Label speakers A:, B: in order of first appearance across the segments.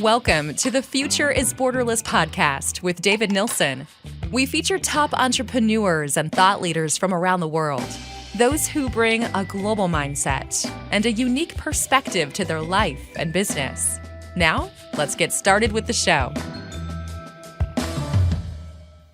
A: Welcome to the Future is Borderless podcast with David Nilsson. We feature top entrepreneurs and thought leaders from around the world, those who bring a global mindset and a unique perspective to their life and business. Now, let's get started with the show.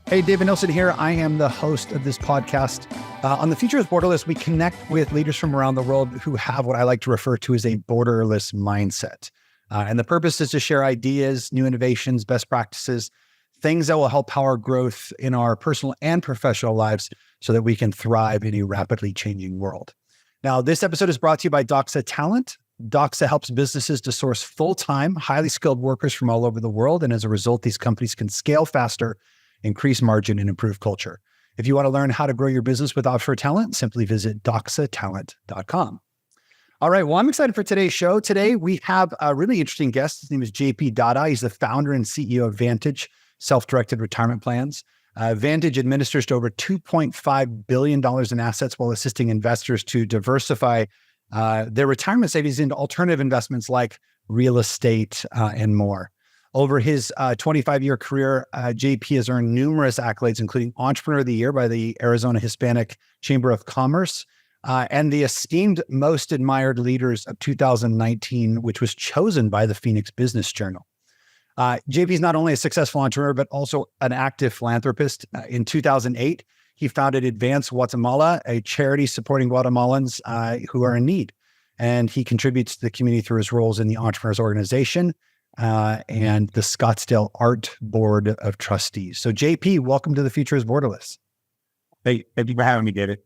B: Hey, David Nilsson here. I am the host of this podcast. On the Future is Borderless, we connect with leaders from around the world who have what I like to refer to as a borderless mindset. And the purpose is to share ideas, new innovations, best practices, things that will help power growth in our personal and professional lives so that we can thrive in a rapidly changing world. Now, this episode is brought to you by Dahdah Talent. Dahdah helps businesses to source full-time, highly skilled workers from all over the world. And as a result, these companies can scale faster, increase margin, and improve culture. If you want to learn how to grow your business with offshore talent, simply visit dahdahtalent.com. All right. Well, I'm excited for today's show. Today, we have a really interesting guest. His name is JP Dahdah. He's the founder and CEO of Vantage Self-Directed Retirement Plans. Vantage administers to over $2.5 billion in assets while assisting investors to diversify their retirement savings into alternative investments like real estate and more. Over his 25-year career, JP has earned numerous accolades, including Entrepreneur of the Year by the Arizona Hispanic Chamber of Commerce, and the Esteemed Most Admired Leaders of 2019, which was chosen by the Phoenix Business Journal. JP is not only a successful entrepreneur, but also an active philanthropist. In 2008, he founded Advance Guatemala, a charity supporting Guatemalans who are in need. And he contributes to the community through his roles in the Entrepreneurs Organization and the Scottsdale Art Board of Trustees. So JP, welcome to the Future is Borderless.
C: Hey, thank you for having me, David.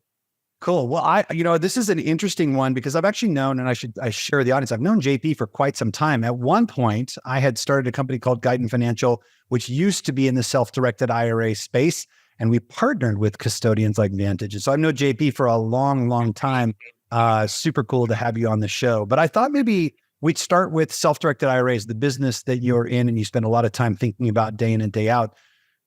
B: Cool. Well, this is an interesting one because I've actually known, and I share with the audience, I've known JP for quite some time. At one point, I had started a company called Guidance Financial, which used to be in the self-directed IRA space, and we partnered with custodians like Vantage. So I've known JP for a long, long time. Super cool to have you on the show. But I thought maybe we'd start with self-directed IRAs, the business that you're in and you spend a lot of time thinking about day in and day out.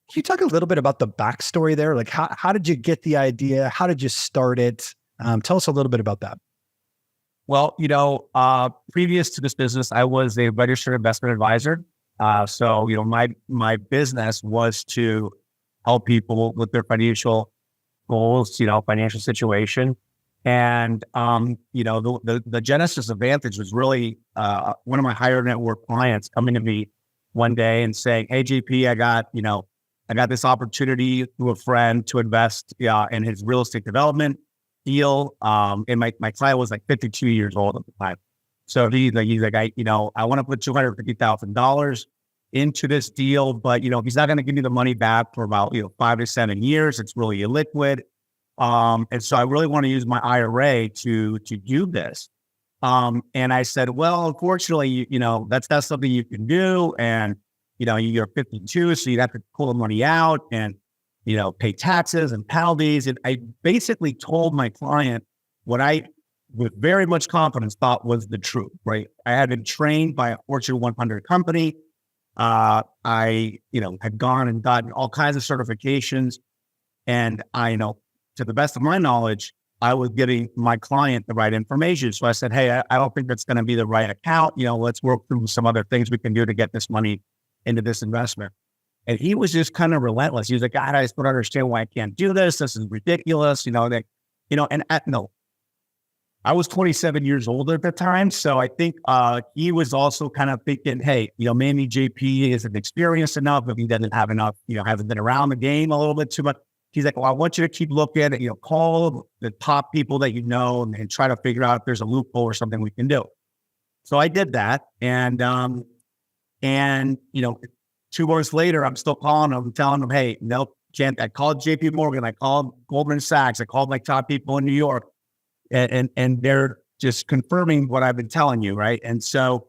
B: Can you talk a little bit about the backstory there? Like how did you get the idea? How did you start it? Tell us a little bit about that.
C: Well, previous to this business, I was a registered investment advisor. So my business was to help people with their financial goals, financial situation. And, the genesis of Vantage was really one of my higher net worth clients coming to me one day and saying, hey, JP, I got this opportunity through a friend to invest in his real estate development deal. And my client was like 52 years old at the time. So he's like, I want to put $250,000 into this deal, but, he's not going to give me the money back for about, 5 to 7 years. It's really illiquid. And so I really want to use my IRA to do this. And I said, well, unfortunately, that's not something you can do. And, you're 52, so you'd have to pull the money out and, pay taxes and penalties. And I basically told my client what I, with very much confidence, thought was the truth, right? I had been trained by a Fortune 100 company. I, had gone and gotten all kinds of certifications. And to the best of my knowledge, I was giving my client the right information. So I said, hey, I don't think that's going to be the right account. Let's work through some other things we can do to get this money into this investment. And he was just kind of relentless. He was like, God, I just don't understand why I can't do this. This is ridiculous. I was 27 years old at the time. So I think he was also kind of thinking, hey, maybe JP isn't experienced enough, if he doesn't have enough, hasn't been around the game a little bit too much. He's like, well, I want you to keep looking at, call the top people that and try to figure out if there's a loophole or something we can do. So I did that. And 2 months later, I'm still calling them, telling them, hey, nope, can't. I called JP Morgan. I called Goldman Sachs. I called my top people in New York. And they're just confirming what I've been telling you, right? And so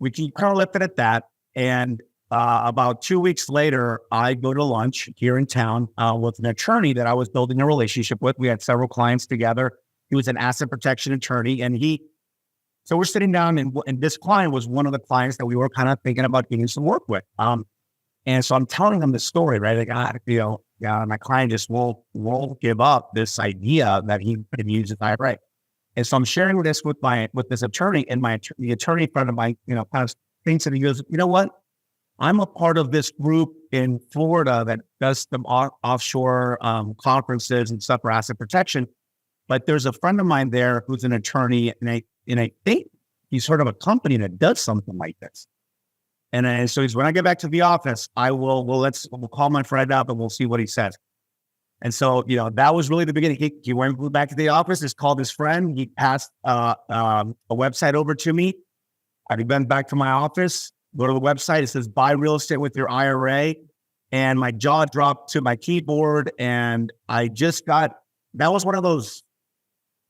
C: we keep kind of left it at that. And about 2 weeks later, I go to lunch here in town with an attorney that I was building a relationship with. We had several clients together. He was an asset protection attorney, so we're sitting down, and this client was one of the clients that we were kind of thinking about getting some work with. And so I'm telling him the story, right? Like, my client just won't give up this idea that he could use his IRA. And so I'm sharing this with this attorney, and the attorney friend of mine, kind of thinks, and he goes, you know what? I'm a part of this group in Florida that does some offshore conferences and stuff for asset protection. But there's a friend of mine there who's an attorney, and I think he's heard of a company that does something like this. And so when I get back to the office, we'll call my friend up and we'll see what he says. And so, that was really the beginning. He went back to the office, just called his friend. He passed a website over to me. I went back to my office, go to the website. It says, buy real estate with your IRA. And my jaw dropped to my keyboard. And that was one of those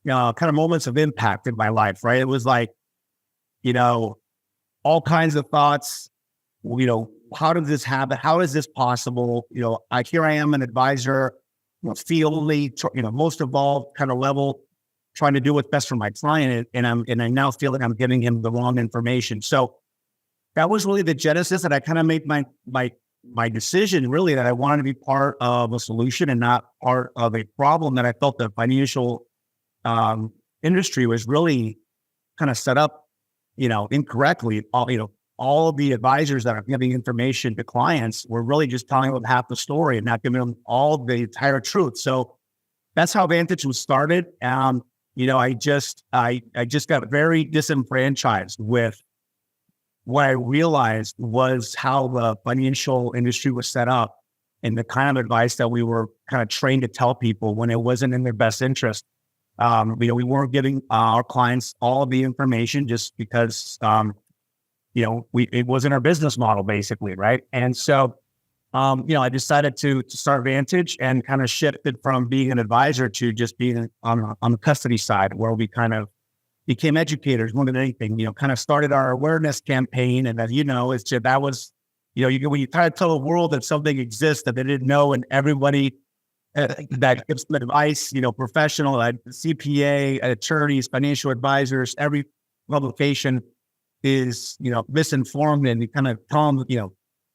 C: kind of moments of impact in my life, right? It was like, all kinds of thoughts, how did this happen? How is this possible? Here I am, an advisor, fieldly, most involved kind of level, trying to do what's best for my client. And I now feel like I'm giving him the wrong information. So that was really the genesis, that I kind of made my decision really that I wanted to be part of a solution and not part of a problem, that I felt the financial industry was really kind of set up, incorrectly. All of the advisors that are giving information to clients were really just telling them half the story and not giving them all the entire truth. So that's how Vantage was started. I just got very disenfranchised with what I realized was how the financial industry was set up and the kind of advice that we were kind of trained to tell people when it wasn't in their best interest. We weren't giving our clients all of the information just because, it wasn't our business model, basically, right? And so, I decided to start Vantage and kind of shifted from being an advisor to just being on the custody side, where we kind of became educators more than anything. Kind of started our awareness campaign, and then it's just, that was, when you try to tell the world that something exists that they didn't know, and everybody that gives them advice, professional, CPA, attorneys, financial advisors, every publication is, misinformed, and you kind of tell them, kind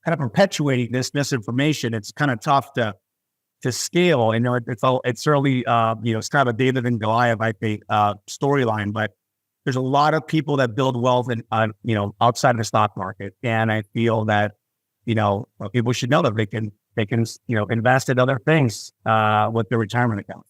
C: of perpetuating this misinformation. It's kind of tough to scale. It's certainly, it's kind of a David and Goliath, I think, storyline, but there's a lot of people that build wealth outside of the stock market. And I feel that, people should know that they can, invest in other things, with their retirement account.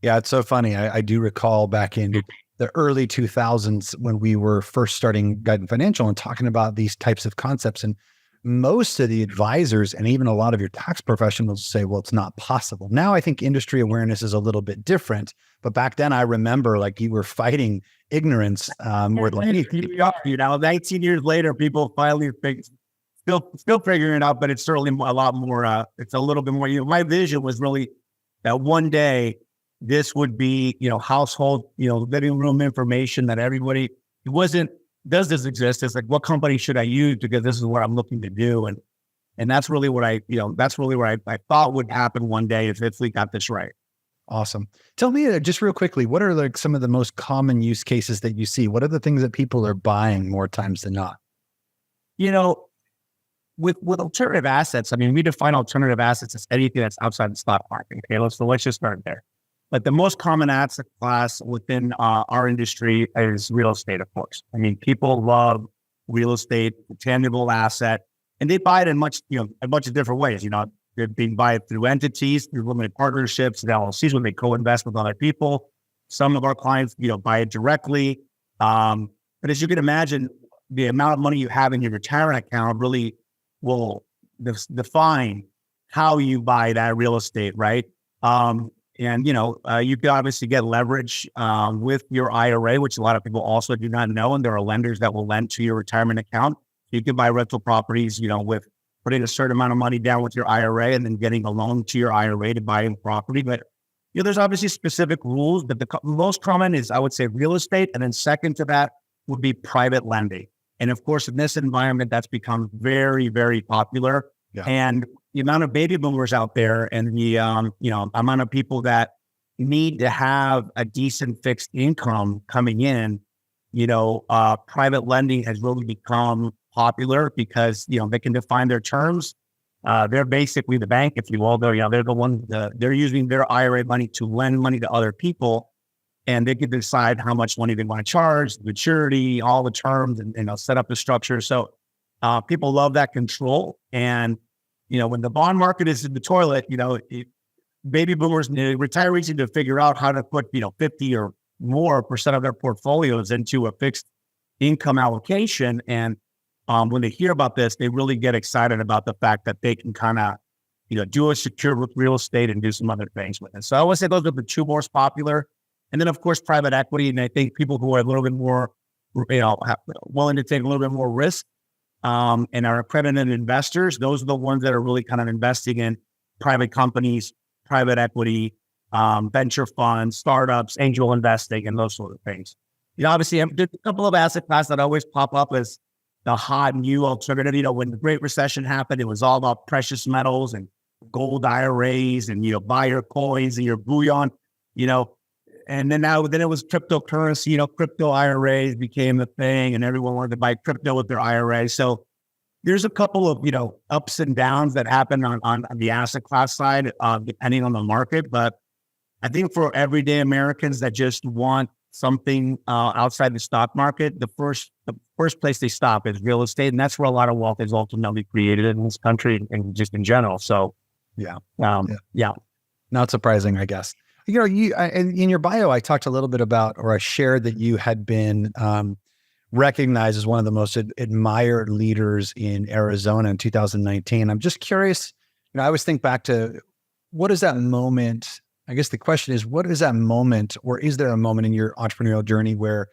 B: Yeah, it's so funny. I do recall back in the early 2000s when we were first starting Guidance Financial and talking about these types of concepts. And most of the advisors and even a lot of your tax professionals say, well, it's not possible. Now I think industry awareness is a little bit different. But back then I remember you were fighting ignorance. We're like,
C: 19 years later, people finally still figuring it out, but it's certainly a lot more, it's a little bit more, my vision was really that one day this would be, household, living room information that everybody, it wasn't, does this exist? It's like, what company should I use? Because this is what I'm looking to do. And that's really what I thought would happen one day if we got this right.
B: Awesome. Tell me just real quickly, what are some of the most common use cases that you see? What are the things that people are buying more times than not?
C: With alternative assets, we define alternative assets as anything that's outside the stock market. Okay, let's just start there. But the most common asset class within our industry is real estate, of course. People love real estate, the tangible asset, and they buy it in a bunch of different ways. They're being buy it through entities, through limited partnerships, and LLCs when they co-invest with other people. Some of our clients, buy it directly. But as you can imagine, the amount of money you have in your retirement account really will define how you buy that real estate, right? You could obviously get leverage with your IRA, which a lot of people also do not know. And there are lenders that will lend to your retirement account. You can buy rental properties, with putting a certain amount of money down with your IRA and then getting a loan to your IRA to buy a property. But there's obviously specific rules, but the most common is, I would say, real estate. And then second to that would be private lending. And of course, in this environment, that's become very, very popular. Yeah. And the amount of baby boomers out there and the, amount of people that need to have a decent fixed income coming in, private lending has really become popular because, they can define their terms. They're basically the bank, if you will. They're the ones they're using their IRA money to lend money to other people, and they can decide how much money they want to charge, the maturity, all the terms, and set up the structure. So People love that control. And, when the bond market is in the toilet, baby boomers, retirees need to figure out how to put, 50 or more percent of their portfolios into a fixed income allocation. And when they hear about this, they really get excited about the fact that they can kind of, do a secure real estate and do some other things with it. So I always say those are the two most popular. And then, of course, private equity. And I think people who are a little bit more, willing to take a little bit more risk and are accredited investors, those are the ones that are really kind of investing in private companies, private equity, venture funds, startups, angel investing, and those sort of things. Obviously, there's a couple of asset classes that always pop up as the hot new alternative. When the Great Recession happened, it was all about precious metals and gold IRAs and, buy your coins and your bullion, and then it was cryptocurrency, crypto IRAs became the thing and everyone wanted to buy crypto with their IRA. So there's a couple of, ups and downs that happen on the asset class side, depending on the market. But I think for everyday Americans that just want something outside the stock market, the first place they stop is real estate. And that's where a lot of wealth is ultimately created in this country and just in general. So, yeah.
B: Not surprising, I guess. In your bio, I talked a little bit about, or I shared that you had been recognized as one of the most admired leaders in Arizona in 2019. I'm just curious, I always think back to what is that moment? I guess the question is, what is that moment, or is there a moment in your entrepreneurial journey where,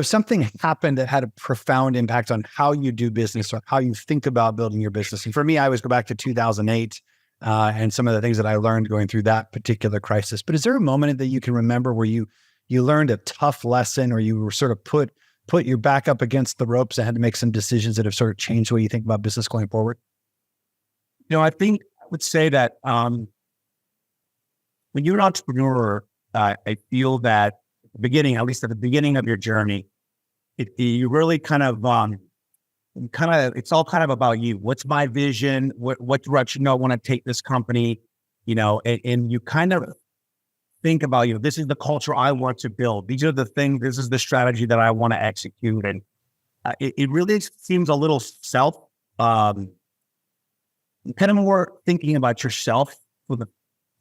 B: something happened that had a profound impact on how you do business or how you think about building your business? And for me, I always go back to 2008 and some of the things that I learned going through that particular crisis. But is there a moment that you can remember where you learned a tough lesson, or you were sort of put your back up against the ropes and had to make some decisions that have sort of changed the way you think about business going forward?
C: I think I would say that when you're an entrepreneur, I feel that at least at the beginning of your journey, you really kind of, it's all kind of about you. What's my vision? What direction do I want to take this company? And you kind of think about, this is the culture I want to build. These are the things, this is the strategy that I want to execute. And it really seems a little kind of more thinking about yourself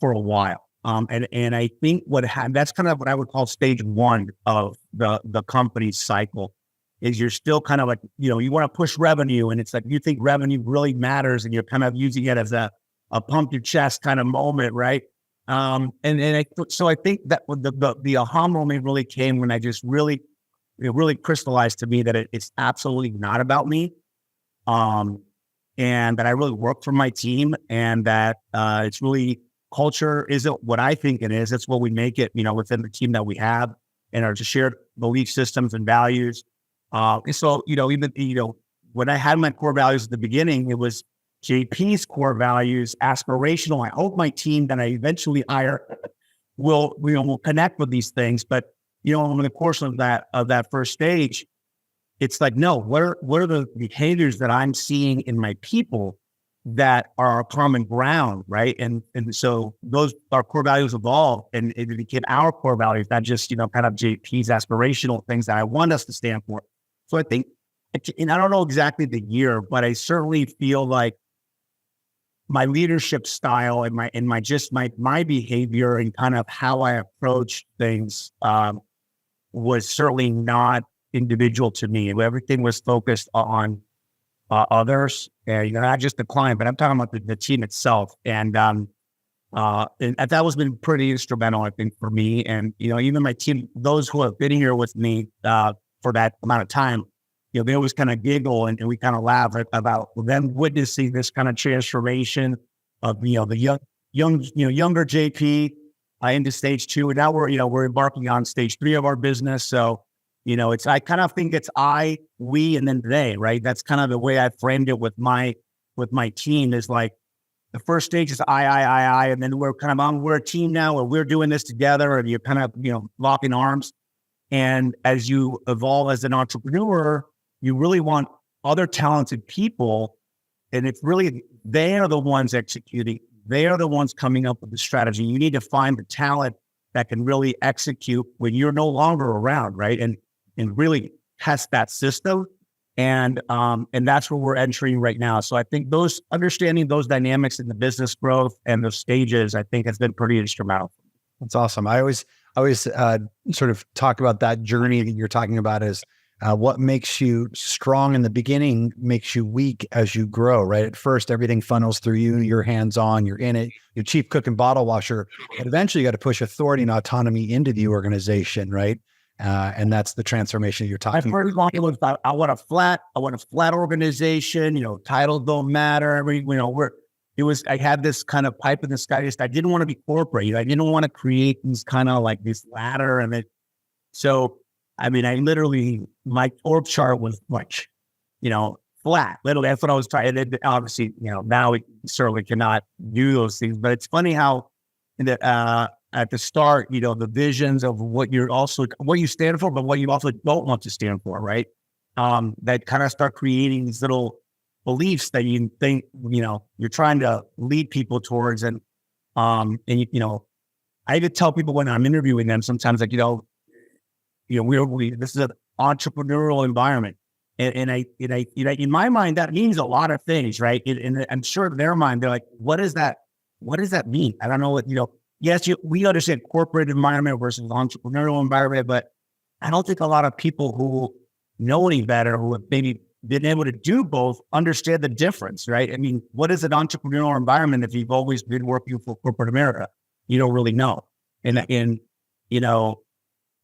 C: for a while. And I think that's kind of what I would call stage one of the company's cycle, is you're still kind of like, you want to push revenue, and it's like, you think revenue really matters, and you're kind of using it as a pump your chest kind of moment. Right. So I think that the aha moment really came when I just it really crystallized to me that it's absolutely not about me. And that I really work for my team, and that it's really, culture isn't what I think it is. It's what we make it, within the team that we have, and our shared belief systems and values. And so, even, when I had my core values at the beginning, it was JP's core values, aspirational. I hope my team that I eventually hire will connect with these things. But, over the course of that first stage, it's like, no, what are the behaviors that I'm seeing in my people that are our common ground, right? And so our core values evolved, and it became our core values, not just, kind of JP's aspirational things that I want us to stand for. So I think, and I don't know exactly the year, but I certainly feel like my leadership style and my behavior and kind of how I approach things was certainly not individual to me. Everything was focused on others, and not just the client, but I'm talking about the team itself. And that was been pretty instrumental, I think, for me. And even my team, those who have been here with me for that amount of time, they always kind of giggle and we kind of laugh about them witnessing this kind of transformation of the younger JP into stage 2, and now we're embarking on stage 3 of our business. So I kind of think it's I, we, and then they, right? That's kind of the way I framed it with my team, is like the first stage is I, and then we're kind of we're a team now, and we're doing this together, and you're kind of, locking arms. And as you evolve as an entrepreneur, you really want other talented people, and it's really, they are the ones executing. They are the ones coming up with the strategy. You need to find the talent that can really execute when you're no longer around, right? And really test that system. And that's where we're entering right now. So I think understanding those dynamics in the business growth and the stages, I think has been pretty instrumental.
B: That's awesome. I always sort of talk about that journey that you're talking about as what makes you strong in the beginning makes you weak as you grow, right? At first, everything funnels through you. You're hands-on, you're in it, you're chief cook and bottle washer. But eventually you got to push authority and autonomy into the organization, right? And that's the transformation you're talking about.
C: First long, I want a flat organization, titles don't matter. I had this kind of pipe in the sky. I didn't want to be corporate. I didn't want to create these kind of like this ladder. I literally, my org chart was like, flat. Literally, that's what I was trying. And obviously, now we certainly cannot do those things. But it's funny how at the start, the visions of what you stand for, but what you also don't want to stand for, right? That kind of start creating these little beliefs that you think, you're trying to lead people towards. And I even tell people when I'm interviewing them sometimes, like, this is an entrepreneurial environment. And in my mind, that means a lot of things, right? And I'm sure in their mind, they're like, what does that mean? I don't know what, yes, we understand corporate environment versus entrepreneurial environment, but I don't think a lot of people who know any better, who have maybe been able to do both, understand the difference, right? I mean, what is an entrepreneurial environment if you've always been working for corporate America? You don't really know.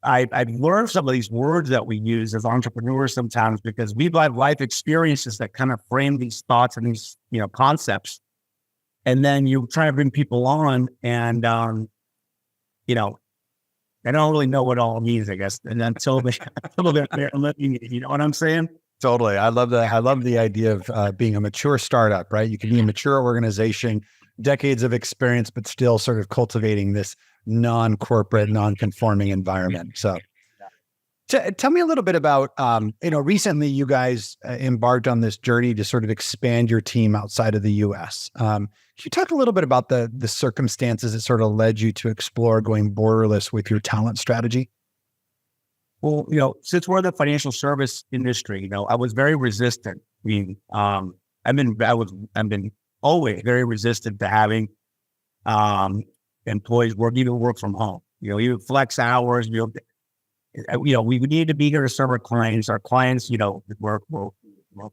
C: I've learned some of these words that we use as entrepreneurs sometimes because we've had life experiences that kind of frame these thoughts and these, concepts. And then you try to bring people on and, I don't really know what it all means, I guess. And until they're living it, you know what I'm saying?
B: Totally. I love that. I love the idea of being a mature startup, right? You can be a mature organization, decades of experience, but still sort of cultivating this non-corporate, non-conforming environment. So tell me a little bit about, recently you guys embarked on this journey to sort of expand your team outside of the US. Can you talk a little bit about the circumstances that sort of led you to explore going borderless with your talent strategy?
C: Well, since we're in the financial service industry, I was very resistant. I've been always very resistant to having employees work from home. Even flex hours. We need to be here to serve our clients. Our clients, we're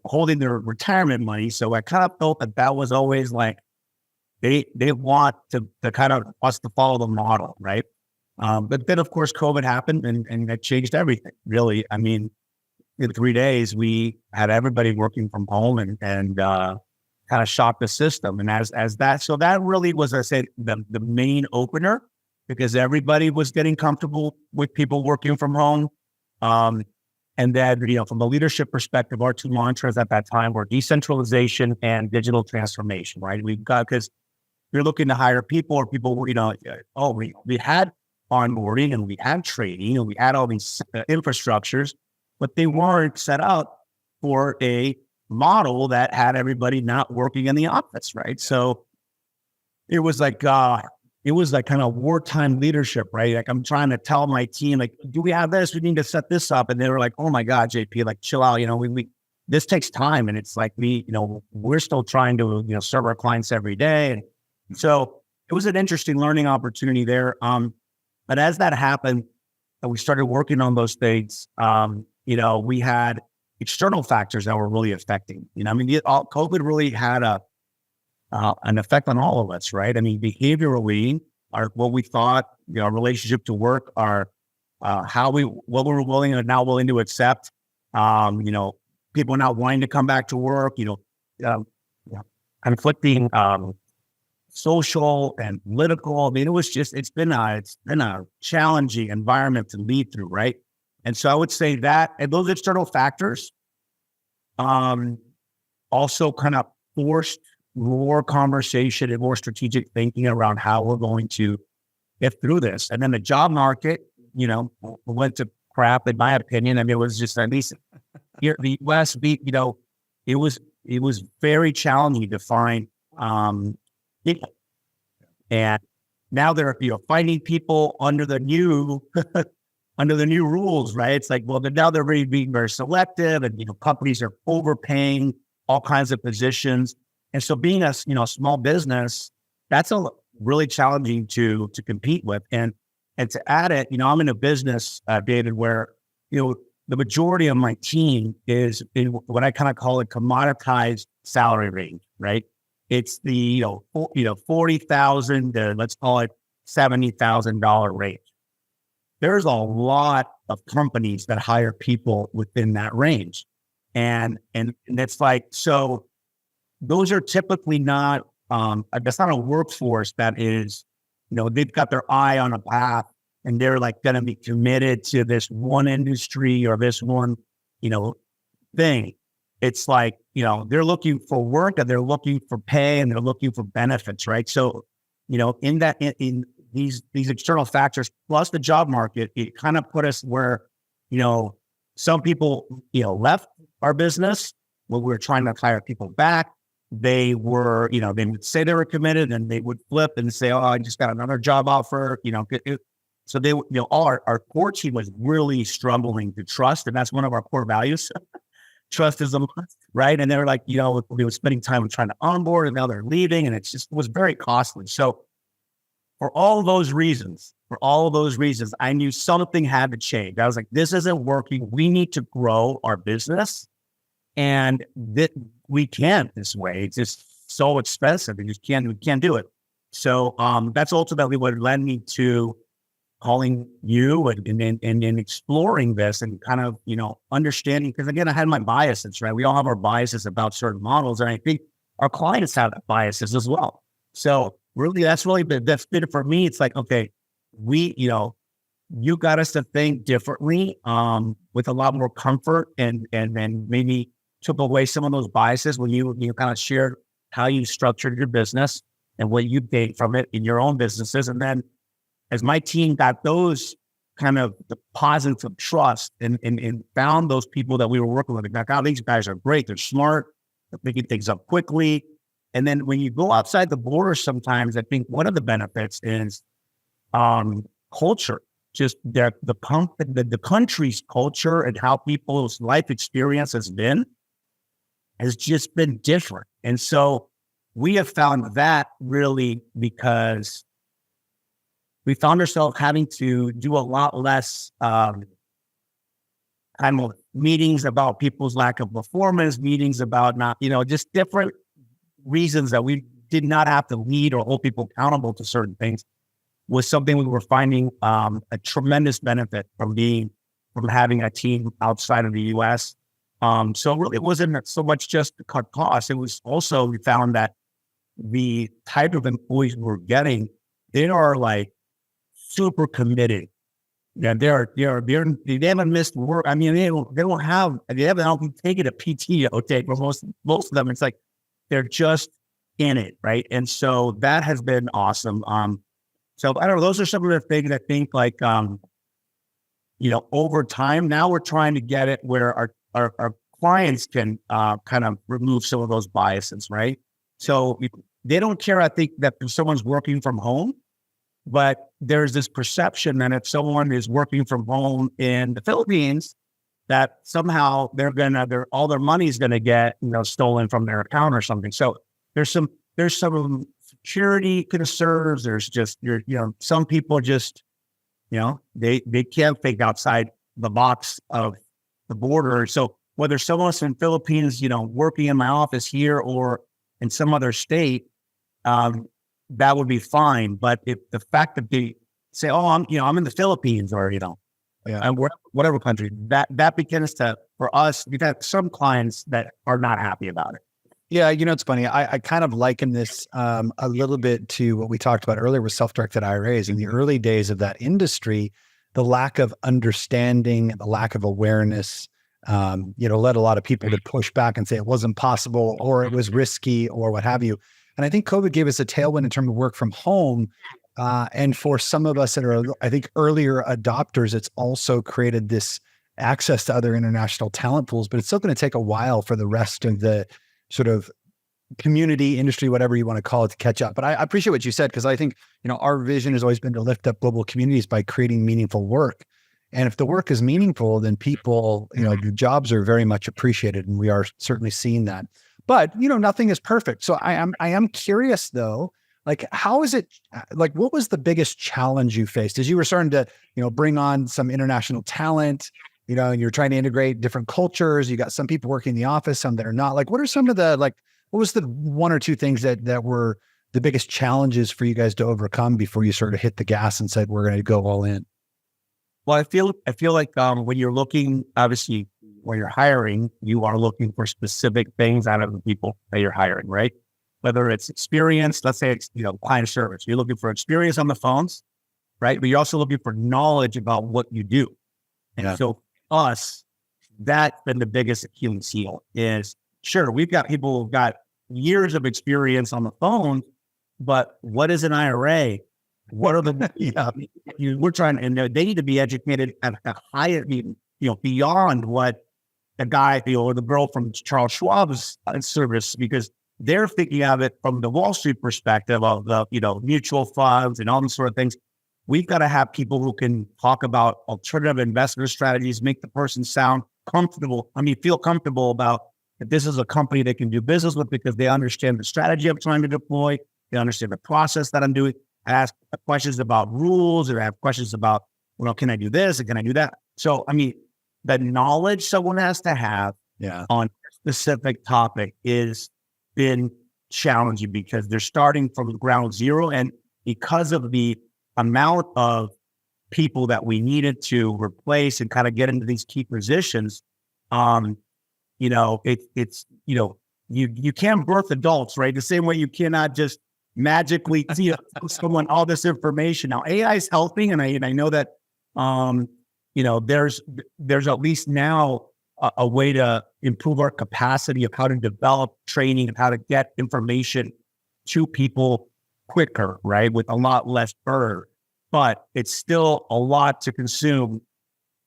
C: holding their retirement money. So I kind of felt that was always like they want to kind of us to follow the model, right? But then, of course, COVID happened and that changed everything, really. I mean, in 3 days, we had everybody working from home and kind of shocked the system. And so that really was, I said, the main opener because everybody was getting comfortable with people working from home. And then, from a leadership perspective, our two mantras at that time were decentralization and digital transformation, right? Because you're looking to hire people or people, we had onboarding and we had training and we had all these infrastructures, but they weren't set up for a model that had everybody not working in the office, right? So it was like kind of wartime leadership, right? Like I'm trying to tell my team, like, do we have this? We need to set this up. And they were like, oh my God, JP, like chill out. This takes time. And it's like we're still trying to, serve our clients every day. And so it was an interesting learning opportunity there. But as that happened, and we started working on those things, we had external factors that were really affecting. COVID really had an effect on all of us, right? I mean, behaviorally, what we thought, our relationship to work, what we're willing and not willing to accept. People not wanting to come back to work. Conflicting. Social and political. I mean, it's been a challenging environment to lead through, right? And so I would say that, and those external factors, also kind of forced more conversation and more strategic thinking around how we're going to get through this. And then the job market, went to crap, in my opinion. I mean, it was just, at least here, the US, it was very challenging to find, people. And now they're, finding people under the new under the new rules, right? It's like, well, now they're really being very selective, and companies are overpaying all kinds of positions. And so being a small business, that's really challenging to compete with. And to add it, I'm in a business, David, where the majority of my team is in what I kind of call a commoditized salary range, right? It's the 40,000 to, let's call it, $70,000 range. There's a lot of companies that hire people within that range, and it's like, so those are typically not that's not a workforce that is, they've got their eye on a path and they're like going to be committed to this one industry or this one, thing. It's like, they're looking for work and they're looking for pay and they're looking for benefits, right? So, in these external factors plus the job market, it kind of put us where, some people, left our business when we were trying to hire people back. They were, they would say they were committed and they would flip and say, oh, I just got another job offer, so they, our core team was really struggling to trust. And that's one of our core values. Trust is a must, right? And they were like, we were spending time trying to onboard and now they're leaving, and it just was very costly. So for all those reasons, I knew something had to change. I was like, this isn't working. We need to grow our business, and we can't this way. It's just so expensive. We can't do it. So that's ultimately what led me to calling you and exploring this and kind of, understanding, because again, I had my biases, right? We all have our biases about certain models. And I think our clients have biases as well. So really, that's been for me. It's like, okay, you got us to think differently, with a lot more comfort and maybe took away some of those biases when you kind of shared how you structured your business and what you gained from it in your own businesses. And then as my team got those kind of deposits of trust and found those people that we were working with, like, oh, these guys are great. They're smart. They're picking things up quickly. And then when you go outside the borders, sometimes I think one of the benefits is culture, just the country's culture and how people's life experience has just been different. And so we have found that really because we found ourselves having to do a lot less kind of meetings about people's lack of performance, meetings about not, just different reasons that we did not have to lead or hold people accountable to certain things, was something we were finding a tremendous benefit from having a team outside of the US. So really it wasn't so much just to cut costs. It was also, we found that the type of employees we're getting, they are like super committed. Yeah, they haven't missed work. I mean, they haven't taken a PTO take for most of them. It's like, they're just in it. Right. And so that has been awesome. So I don't know, those are some of the things I think, like, over time, now we're trying to get it where our clients can kind of remove some of those biases. Right. So they don't care, I think, that if someone's working from home, but there's this perception that if someone is working from home in the Philippines, that somehow all their money is going to get, stolen from their account or something. So there's some security concerns. There's just, some people just, they can't think outside the box of the border. So whether someone's in Philippines, working in my office here or in some other state, that would be fine. But if the fact that they say, oh, I'm in the Philippines, or, and whatever country, that begins to, for us, we've had some clients that are not happy about it.
B: Yeah, it's funny. I kind of liken this a little bit to what we talked about earlier with self-directed IRAs. In the early days of that industry, the lack of understanding, the lack of awareness, led a lot of people to push back and say it wasn't possible or it was risky or what have you. And I think COVID gave us a tailwind in terms of work from home. And for some of us that are, I think, earlier adopters, it's also created this access to other international talent pools, but it's still going to take a while for the rest of the sort of community, industry, whatever you want to call it, to catch up. But I appreciate what you said, because I think, our vision has always been to lift up global communities by creating meaningful work. And if the work is meaningful, then people, the jobs are very much appreciated. And we are certainly seeing that. But, nothing is perfect. So I am curious though, like, how is it, like, what was the biggest challenge you faced as you were starting to, bring on some international talent, and you're trying to integrate different cultures. You got some people working in the office, some that are not. Like, what are some of the, like, what was the one or two things that were the biggest challenges for you guys to overcome before you sort of hit the gas and said, we're going to go all in?
C: Well, I feel like when you're looking, obviously, when you're hiring, you are looking for specific things out of the people that you're hiring, right? Whether it's experience, let's say it's, client service. You're looking for experience on the phones, right? But you're also looking for knowledge about what you do. And so us, that's been the biggest Achilles heel is, sure, we've got people who've got years of experience on the phone, but what is an IRA? What are the, we're trying, and they need to be educated at a higher, beyond what the guy, or the girl from Charles Schwab's service, because they're thinking of it from the Wall Street perspective of the, mutual funds and all these sort of things. We've got to have people who can talk about alternative investment strategies, make the person sound comfortable. Feel comfortable about that this is a company they can do business with because they understand the strategy I'm trying to deploy. They understand the process that I'm doing. I ask questions about rules, or I have questions about, can I do this and can I do that? So, the knowledge someone has to have on a specific topic is been challenging because they're starting from ground zero. And because of the amount of people that we needed to replace and kind of get into these key positions, you can't birth adults, right? The same way you cannot just magically see someone all this information. Now AI is helping, and I know that there's at least now a way to improve our capacity of how to develop training and how to get information to people quicker, right? With a lot less burden, but it's still a lot to consume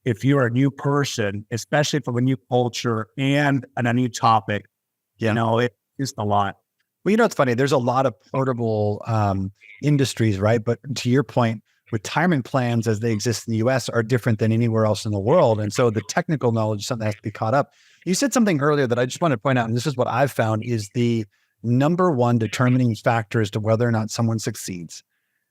C: if you're a new person, especially from a new culture and a new topic. It's just a lot.
B: Well, it's funny. There's a lot of portable industries, right? But to your point, retirement plans as they exist in the US are different than anywhere else in the world. And so the technical knowledge is something that has to be caught up. You said something earlier that I just want to point out, and this is what I've found is the number one determining factor as to whether or not someone succeeds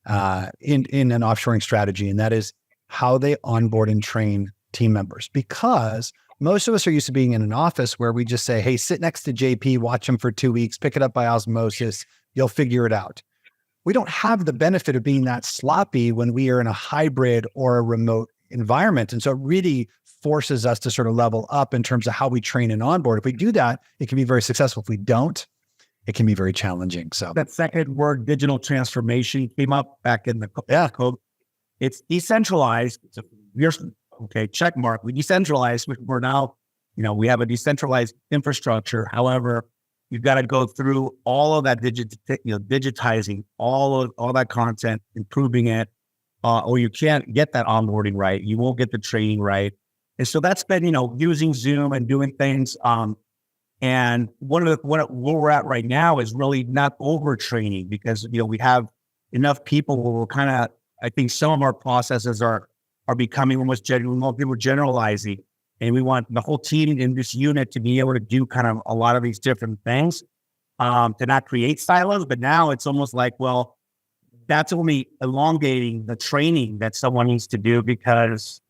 B: in an offshoring strategy. And that is how they onboard and train team members. Because most of us are used to being in an office where we just say, hey, sit next to JP, watch him for 2 weeks, pick it up by osmosis, you'll figure it out. We don't have the benefit of being that sloppy when we are in a hybrid or a remote environment. And so it really forces us to sort of level up in terms of how we train and onboard. If we do that, it can be very successful. If we don't, it can be very challenging. So
C: that second word, digital transformation, came up back in the code. It's decentralized. Okay, check mark. We decentralized. We're now, we have a decentralized infrastructure. However, you've got to go through all of that digitizing all that content, improving it, or you can't get that onboarding right. You won't get the training right. And so that's been, using Zoom and doing things. And where we're at right now is really not overtraining because, we have enough people where we're kind of, I think some of our processes are becoming almost we're generalizing, and we want the whole team in this unit to be able to do kind of a lot of these different things, to not create silos. But now it's almost like, well, that's only elongating the training that someone needs to do because,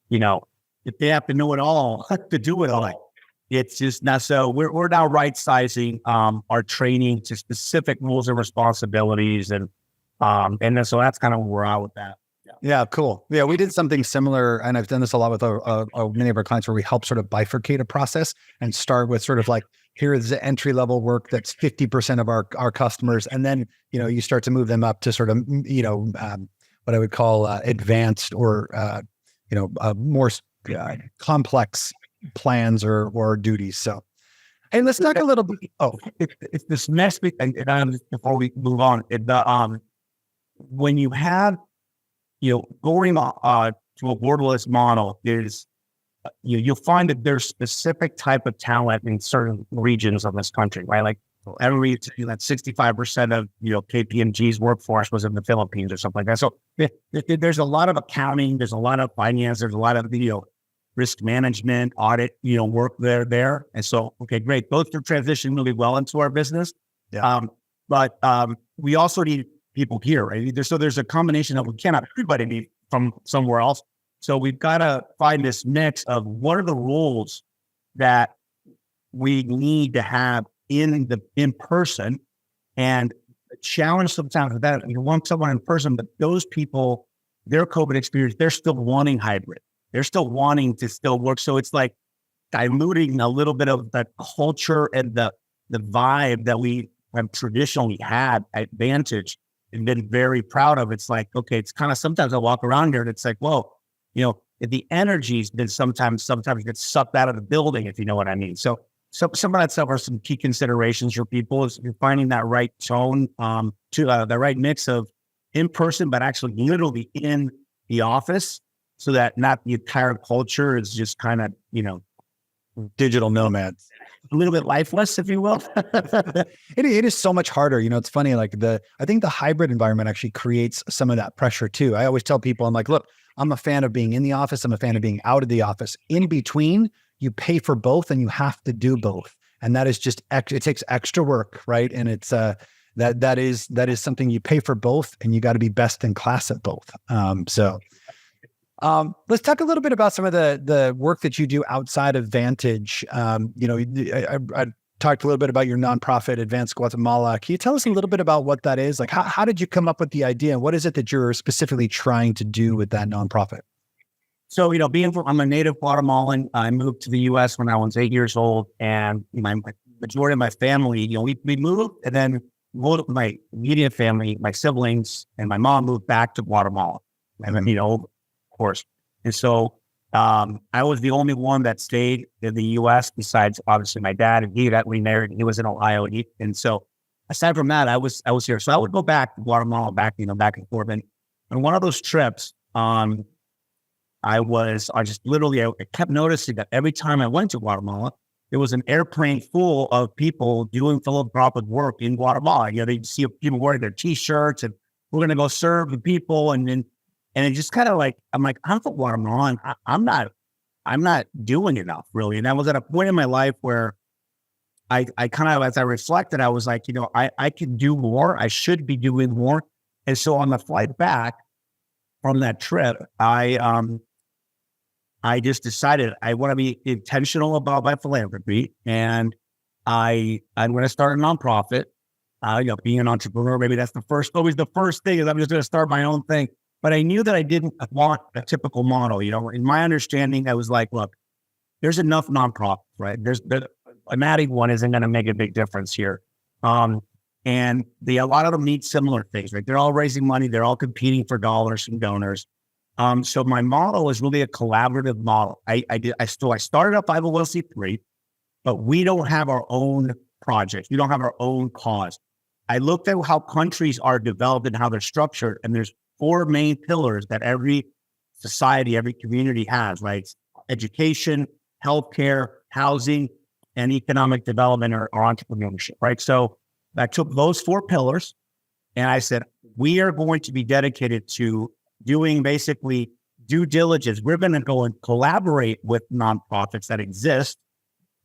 C: if they have to know it all to do it all, it's just not so. We're now right sizing our training to specific rules and responsibilities, and then so that's kind of where we're at with that.
B: Yeah, cool. Yeah, we did something similar, and I've done this a lot with many of our clients where we help sort of bifurcate a process and start with sort of like, here is the entry level work that's 50% of our customers, and then you start to move them up to sort of what I would call advanced or more complex plans or duties. So, hey, let's talk a little bit. Oh,
C: it's this mess. And before we move on, when you have going to a borderless model is, you'll find that there's specific type of talent in certain regions of this country, right? Like every, 65% of, KPMG's workforce was in the Philippines or something like that. So there's a lot of accounting, there's a lot of finance, there's a lot of, risk management, audit, work there. And so, okay, great. Both are transitioning really well into our business.
B: Yeah.
C: But we also need people here, right? So there's a combination of, we cannot everybody be from somewhere else. So we've got to find this mix of what are the roles that we need to have in person, and the challenge sometimes with that, you want someone in person, but those people, their COVID experience, they're still wanting hybrid. They're still wanting to still work. So it's like diluting a little bit of the culture and the vibe that we have traditionally had at Vantage and been very proud of. It's like, okay, it's kind of, sometimes I walk around here and it's like, whoa, the energy's been sometimes gets sucked out of the building, if you know what I mean. So some of that stuff are some key considerations for people, is you're finding that right tone, to the right mix of in person, but actually literally in the office, so that not the entire culture is just kind of,
B: digital nomads,
C: a little bit lifeless, if you will.
B: It is so much harder. It's funny, like I think the hybrid environment actually creates some of that pressure too. I always tell people, I'm like, look, I'm a fan of being in the office. I'm a fan of being out of the office. In between, you pay for both and you have to do both. And that is just, it takes extra work, right? And it's, that is something you pay for both, and you got to be best in class at both. Let's talk a little bit about some of the work that you do outside of Vantage. I talked a little bit about your nonprofit, Advanced Guatemala. Can you tell us a little bit about what that is? Like, how did you come up with the idea, and what is it that you're specifically trying to do with that nonprofit?
C: So, I'm a native Guatemalan. I moved to the U.S. when I was 8 years old, and my majority of my family, we moved, and then my immediate family, my siblings, and my mom moved back to Guatemala. And then, of course. And so I was the only one that stayed in the U.S. besides obviously my dad, and he got remarried. He was in Ohio, and so aside from that, I was here. So I would go back to Guatemala, back and forth. And on one of those trips, I kept noticing that every time I went to Guatemala, there was an airplane full of people doing philanthropic work in Guatemala. They'd see people wearing their T-shirts, and we're going to go serve the people. And it just kind of like, I'm like, I'm from Guatemala. I'm not doing enough, really. And I was at a point in my life where I kind of, as I reflected, I was like, I can do more. I should be doing more. And so on the flight back from that trip, I just decided I want to be intentional about my philanthropy, and I'm going to start a nonprofit. Being an entrepreneur, maybe that's always the first thing is I'm just going to start my own thing. But I knew that I didn't want a typical model. In my understanding, I was like, look, there's enough nonprofits, right? An adding one isn't going to make a big difference here. And a lot of them need similar things, right? They're all raising money. They're all competing for dollars from donors. So my model is really a collaborative model. I started a 501c3, but we don't have our own projects. We don't have our own cause. I looked at how countries are developed and how they're structured, and there's 4 main pillars that every society, every community has, right? Education, healthcare, housing, and economic development or entrepreneurship, right? So I took those 4 pillars and I said, we are going to be dedicated to doing basically due diligence. We're going to go and collaborate with nonprofits that exist,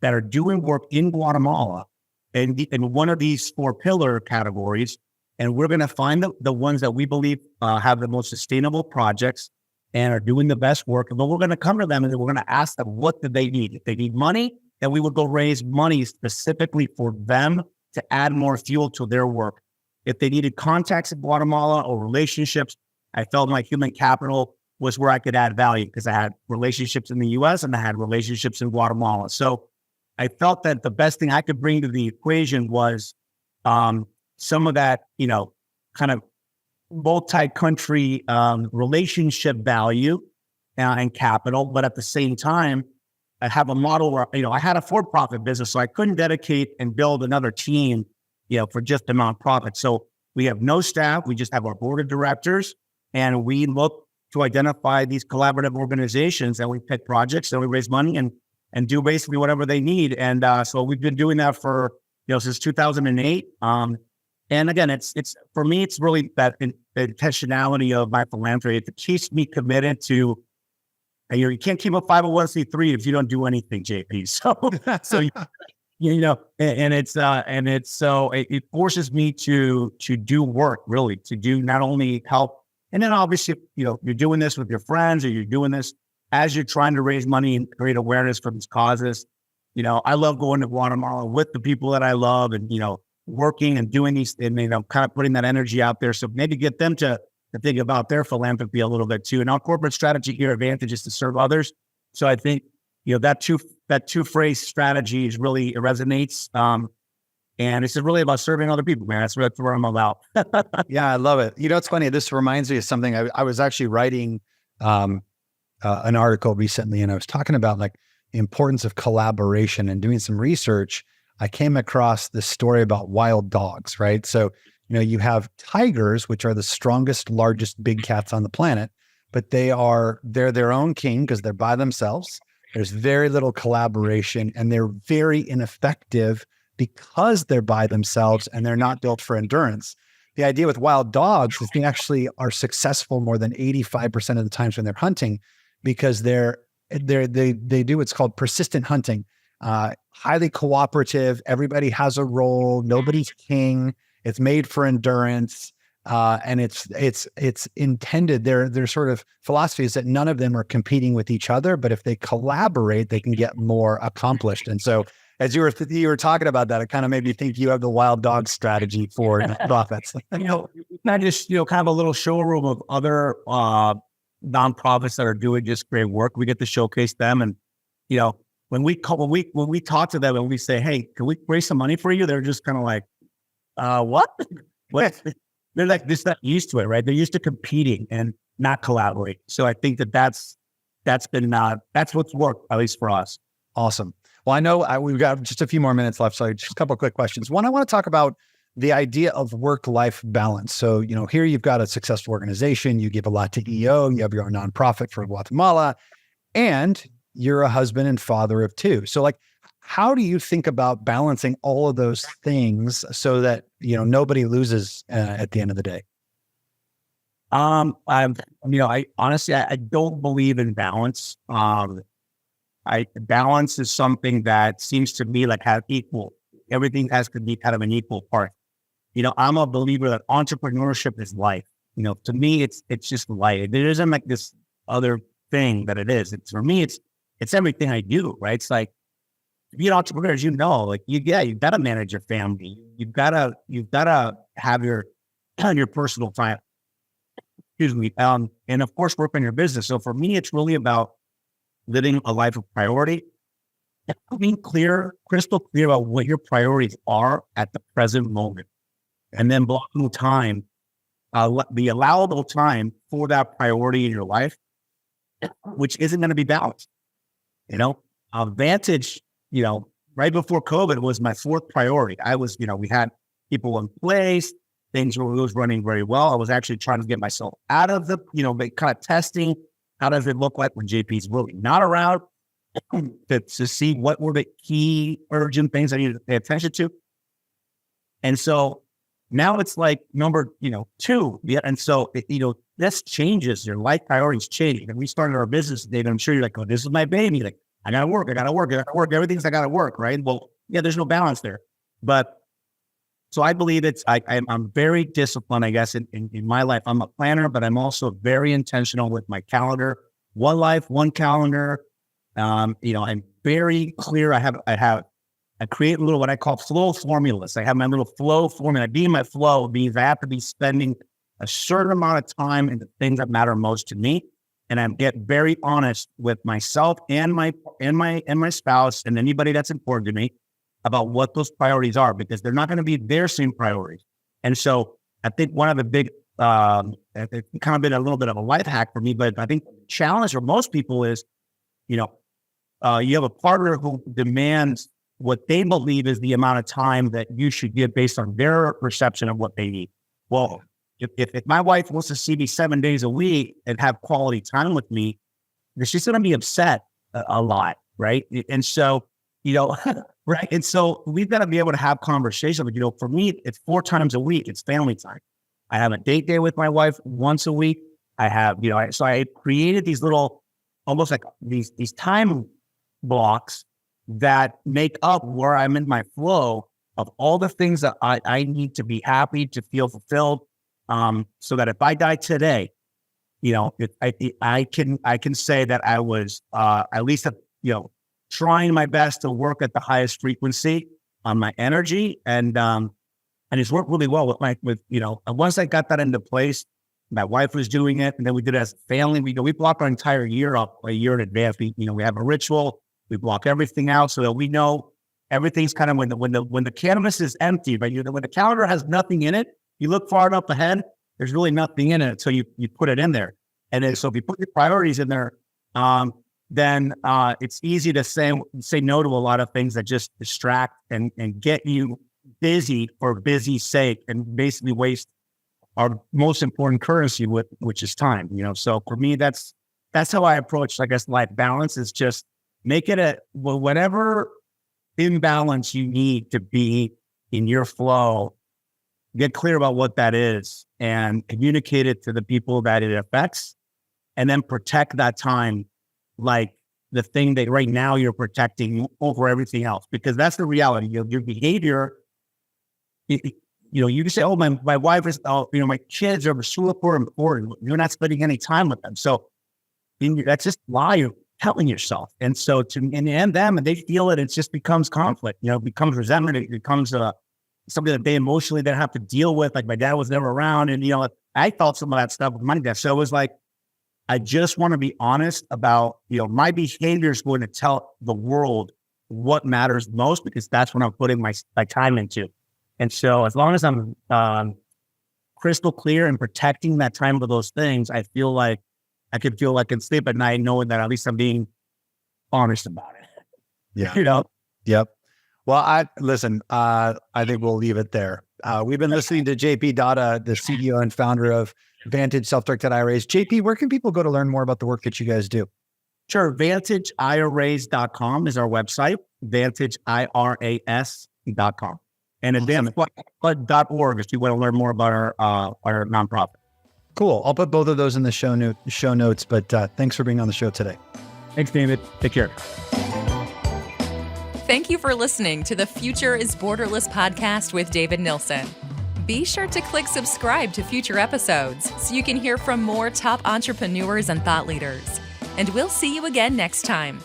C: that are doing work in Guatemala and in one of these 4 pillar categories. And we're going to find the ones that we believe have the most sustainable projects and are doing the best work. And then we're going to come to them and we're going to ask them, what do they need? If they need money, then we would go raise money specifically for them to add more fuel to their work. If they needed contacts in Guatemala or relationships, I felt like human capital was where I could add value because I had relationships in the US and I had relationships in Guatemala. So I felt that the best thing I could bring to the equation was some of that, kind of multi-country relationship value and capital. But at the same time, I have a model where, I had a for-profit business, so I couldn't dedicate and build another team, for just a nonprofit. So we have no staff. We just have our board of directors, and we look to identify these collaborative organizations, and we pick projects and we raise money and do basically whatever they need. And so we've been doing that for, since 2008. And again, it's for me, it's really that intentionality of my philanthropy. It keeps me committed to. You can't keep a 501c3 if you don't do anything, JP. So it forces me to do work, really, to do not only help, and then obviously, you're doing this with your friends, or you're doing this as you're trying to raise money and create awareness for these causes. I love going to Guatemala with the people that I love, and working and doing these, and kind of putting that energy out there. So maybe get them to think about their philanthropy a little bit too. And our corporate strategy here, Advantage, is to serve others. So I think that two phrase strategy is really, it resonates. And it's really about serving other people, man. That's where I'm about.
B: Yeah, I love it. It's funny. This reminds me of something. I was actually writing an article recently, and I was talking about like the importance of collaboration, and doing some research. I came across this story about wild dogs, right? So, you have tigers, which are the strongest, largest big cats on the planet, but they're their own king because they're by themselves. There's very little collaboration, and they're very ineffective because they're by themselves and they're not built for endurance. The idea with wild dogs is they actually are successful more than 85% of the times when they're hunting, because they do what's called persistent hunting. Highly cooperative. Everybody has a role. Nobody's king. It's made for endurance. And it's intended. Their sort of philosophy is that none of them are competing with each other, but if they collaborate, they can get more accomplished. And so, as you were talking about that, it kind of made me think you have the wild dog strategy for nonprofits.
C: Not just kind of a little showroom of other nonprofits that are doing just great work. We get to showcase them, and when we talk to them and we say, "Hey, can we raise some money for you?" They're just kind of like, "What?" What? They're like, they're not used to it, right? They're used to competing and not collaborating. So I think that's what's worked, at least for us.
B: Awesome. Well, I know we've got just a few more minutes left, so just a couple of quick questions. One, I want to talk about the idea of work-life balance. So, here you've got a successful organization, you give a lot to EO, you have your own nonprofit for Guatemala, and you're a husband and father of two. So, like, how do you think about balancing all of those things so that, nobody loses at the end of the day?
C: I honestly, I don't believe in balance. Balance is something that seems to me like have equal. Everything has to be kind of an equal part. I'm a believer that entrepreneurship is life. To me, it's just life. There isn't like this other thing that it is. For me, it's everything I do, right? It's like, to be an entrepreneur, as you've got to manage your family. You've got to have your personal time. Excuse me. And of course, work on your business. So for me, it's really about living a life of priority, being crystal clear about what your priorities are at the present moment, and then blocking time, the allowable time for that priority in your life, which isn't going to be balanced. Vantage, right before COVID was my fourth priority. I was, we had people in place, things was running very well. I was actually trying to get myself out of the, kind of testing. How does it look like when JP's really not around, to see what were the key urgent things I needed to pay attention to? And so now it's like number, 2. Yeah. And so, this changes, your life priorities change. And we started our business, David. I'm sure you're like, oh, this is my baby. Like, I gotta work. Everything's I gotta work, right? Well, yeah, there's no balance there. But so I believe I'm very disciplined, I guess, in my life. I'm a planner, but I'm also very intentional with my calendar. One life, one calendar. I'm very clear. I create little, what I call flow formulas. I have my little flow formula. Being my flow means I have to be spending a certain amount of time in the things that matter most to me. And I get very honest with myself and my spouse and anybody that's important to me about what those priorities are, because they're not going to be their same priorities. And so I think one of the big, it's kind of been a little bit of a life hack for me, but I think the challenge for most people is, you have a partner who demands what they believe is the amount of time that you should give based on their perception of what they need. Well, if my wife wants to see me 7 days a week and have quality time with me, she's going to be upset a lot, right? And so right. And so we've got to be able to have conversations. But, for me, it's 4 times a week. It's family time. I have a date day with my wife once a week. I have, so I created these little, almost like these time blocks that make up where I'm in my flow of all the things that I need to be happy, to feel fulfilled. So that if I die today, I can say that I was at least, trying my best to work at the highest frequency on my energy. And it's worked really well with once I got that into place, my wife was doing it, and then we did it as a family. We block our entire year up a year in advance. We have a ritual. We block everything out so that we know everything's kind of when the canvas is empty, right? When the calendar has nothing in it, you look far enough ahead, there's really nothing in it. So you put it in there. And then, so if you put your priorities in there, then it's easy to say no to a lot of things that just distract and get you busy for busy's sake, and basically waste our most important currency, which is time. So for me, that's how I approach, I guess, life balance is just make it whatever imbalance you need to be in your flow, get clear about what that is and communicate it to the people that it affects, and then protect that time like the thing that right now you're protecting over everything else, because that's the reality. Your behavior, you can say, oh, my wife is, my kids are super important. You're not spending any time with them. So that's just a lie you're telling yourself. And so in the end, and they feel it just becomes conflict, it becomes resentment. It becomes something that they emotionally don't have to deal with. Like my dad was never around. And, I felt some of that stuff with my dad. So it was like, I just want to be honest about, my behavior is going to tell the world what matters most, because that's what I'm putting my time into. And so as long as I'm crystal clear and protecting that time for those things, I feel like I can sleep at night knowing that at least I'm being honest about it.
B: Yeah. Yep. Well, I think we'll leave it there. We've been listening to JP Dahdah, the CEO and founder of Vantage Self-Directed IRAs. JP, where can people go to learn more about the work that you guys do?
C: Sure. VantageIRAs.com is our website, VantageIRAS.com. And advanced.org if you want to learn more about our nonprofit.
B: Cool. I'll put both of those in the show notes, but thanks for being on the show today.
C: Thanks, David. Take care.
A: Thank you for listening to the Future is Borderless podcast with David Nilsson. Be sure to click subscribe to future episodes so you can hear from more top entrepreneurs and thought leaders. And we'll see you again next time.